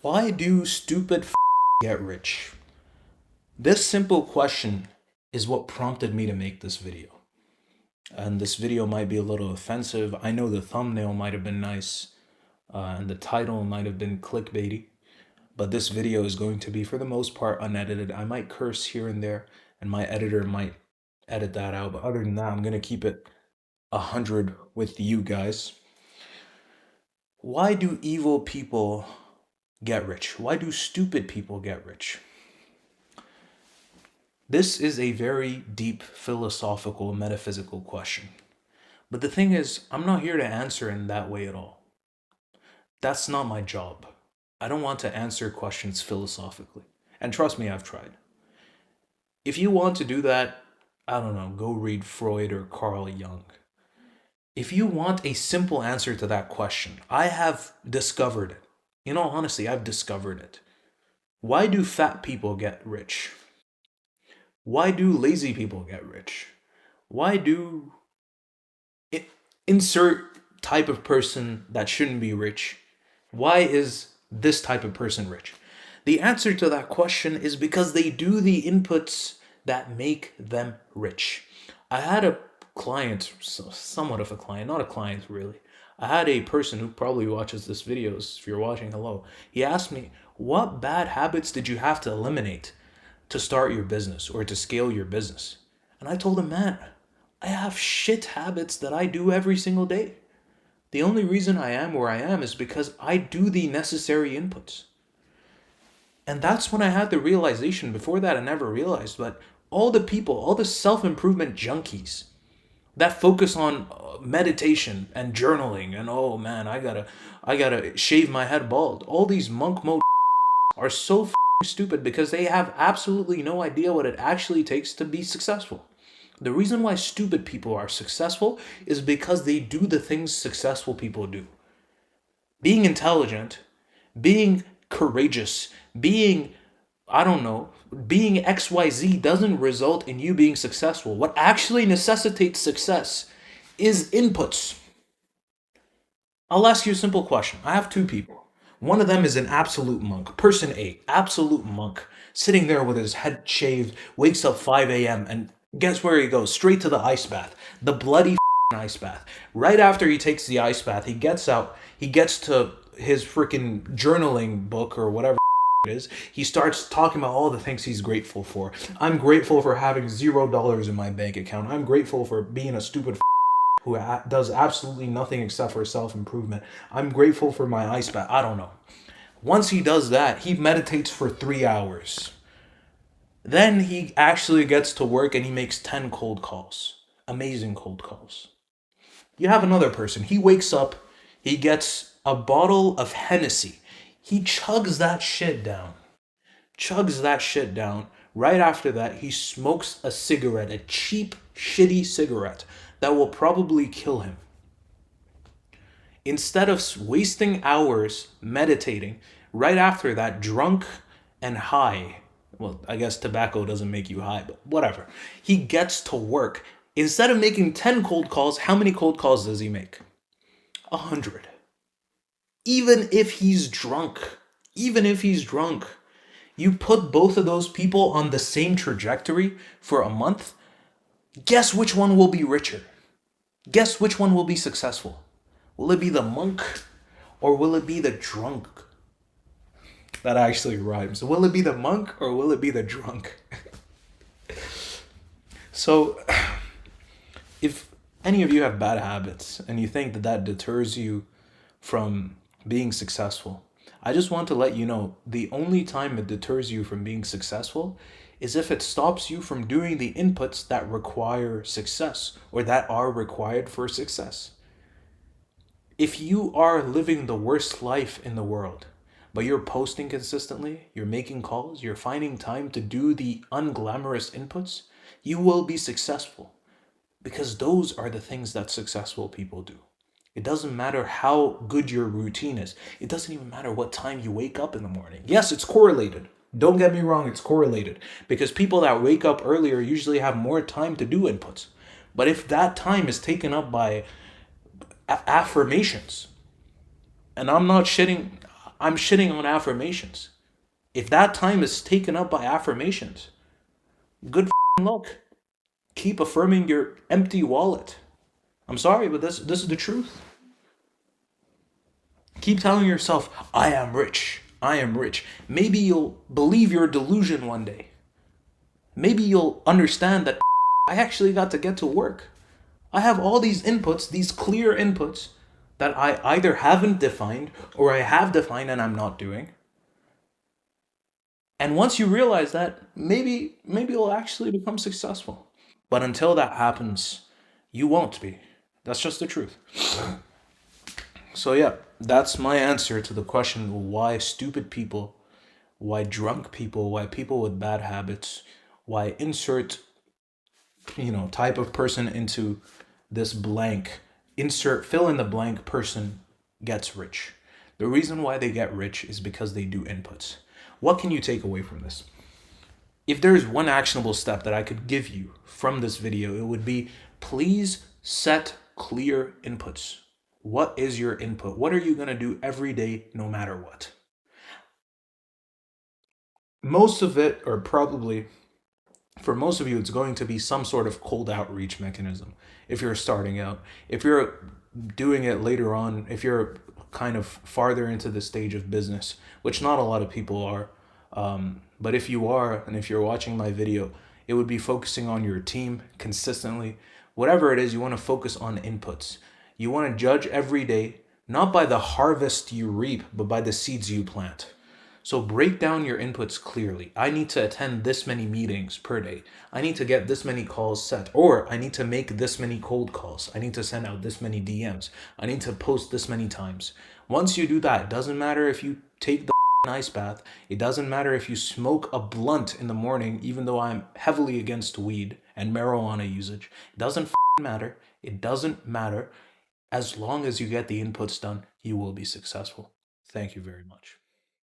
Why do stupid get rich? This simple question is what prompted me to make this video. And this video might be a little offensive. I know the thumbnail might have been nice, and the title might have been clickbaity, but this video is going to be, for the most part, unedited. I might curse here and there, and my editor might edit that out. But other than that, I'm going to keep it 100 with you guys. Why do evil people get rich? Why do stupid people get rich? This is a very deep philosophical, metaphysical question. But the thing is, I'm not here to answer in that way at all. That's not my job. I don't want to answer questions philosophically. And trust me, I've tried. If you want to do that, I don't know, go read Freud or Carl Jung. If you want a simple answer to that question, I have discovered it. In all honesty, I've discovered it. Why do fat people get rich? Why do lazy people get rich? Why do insert type of person that shouldn't be rich? Why is this type of person rich? The answer to that question is because they do the inputs that make them rich. I had a client, somewhat of a client, not a client really. I had a person who probably watches this video. If you're watching, hello. He asked me, what bad habits did you have to eliminate to start your business or to scale your business? And I told him, man, I have shit habits that I do every single day. The only reason I am where I am is because I do the necessary inputs. And that's when I had the realization. Before that, I never realized, but all the people, all the self-improvement junkies that focus on meditation and journaling and, oh man, I gotta shave my head bald. All these monk mode are so stupid because they have absolutely no idea what it actually takes to be successful. The reason why stupid people are successful is because they do the things successful people do. Being intelligent, being courageous, being, I don't know, being XYZ doesn't result in you being successful. What actually necessitates success is inputs. I'll ask you a simple question. I have two people. One of them is an absolute monk. Person A, absolute monk, sitting there with his head shaved, wakes up 5 a.m. and guess where he goes? Straight to the ice bath. The bloody ice bath. Right after he takes the ice bath, he gets out, he gets to his freaking journaling book or whatever it is. He starts talking about all the things he's grateful for. I'm grateful for having $0 in my bank account. I'm grateful for being a stupid who does absolutely nothing except for self-improvement. I'm grateful for my ice bath. I don't know. Once he does that, he meditates for 3 hours. Then he actually gets to work and he makes 10 cold calls. Amazing cold calls. You have another person. He wakes up, he gets a bottle of Hennessy. He chugs that shit down. Chugs that shit down. Right after that, he smokes a cigarette, a cheap, shitty cigarette that will probably kill him. Instead of wasting hours meditating, right after that, drunk and high. Well, I guess tobacco doesn't make you high, but whatever. He gets to work. Instead of making 10 cold calls, how many cold calls does he make? 100. Even if he's drunk. Even if he's drunk. You put both of those people on the same trajectory for a month, guess which one will be richer? Guess which one will be successful? Will it be the monk or will it be the drunk? That actually rhymes. Will it be the monk or will it be the drunk? So, if any of you have bad habits and you think that that deters you from being successful, I just want to let you know the only time it deters you from being successful is if it stops you from doing the inputs that require success or that are required for success. If you are living the worst life in the world, but you're posting consistently, you're making calls, you're finding time to do the unglamorous inputs, you will be successful because those are the things that successful people do. It doesn't matter how good your routine is. It doesn't even matter what time you wake up in the morning. Yes, it's correlated. Don't get me wrong, it's correlated because people that wake up earlier usually have more time to do inputs. But if that time is taken up by affirmations, and I'm not shitting I'm shitting on affirmations. If that time is taken up by affirmations, good luck. Keep affirming your empty wallet. I'm sorry, but this is the truth. Keep telling yourself, I am rich. I am rich. Maybe you'll believe your delusion one day. Maybe you'll understand that I actually got to get to work. I have all these inputs, these clear inputs that I either haven't defined or I have defined and I'm not doing. And once you realize that, maybe you'll actually become successful. But until that happens, you won't be. That's just the truth. So yeah, that's my answer to the question why stupid people, why drunk people, why people with bad habits, why insert, type of person into this blank, insert fill in the blank person gets rich. The reason why they get rich is because they do inputs. What can you take away from this? If there's one actionable step that I could give you from this video, it would be please set clear inputs. What is your input? What are you going to do every day, no matter what? Most of it, or probably for most of you, it's going to be some sort of cold outreach mechanism if you're starting out. If you're doing it later on, if you're kind of farther into the stage of business, which not a lot of people are, but if you are, and if you're watching my video, it would be focusing on your team consistently. Whatever it is, you want to focus on inputs. You want to judge every day, not by the harvest you reap, but by the seeds you plant. So break down your inputs clearly. I need to attend this many meetings per day. I need to get this many calls set. Or I need to make this many cold calls. I need to send out this many DMs. I need to post this many times. Once you do that, it doesn't matter if you take the ice bath. It doesn't matter if you smoke a blunt in the morning, even though I'm heavily against weed and marijuana usage. It doesn't matter. It doesn't matter. As long as you get the inputs done, you will be successful. Thank you very much.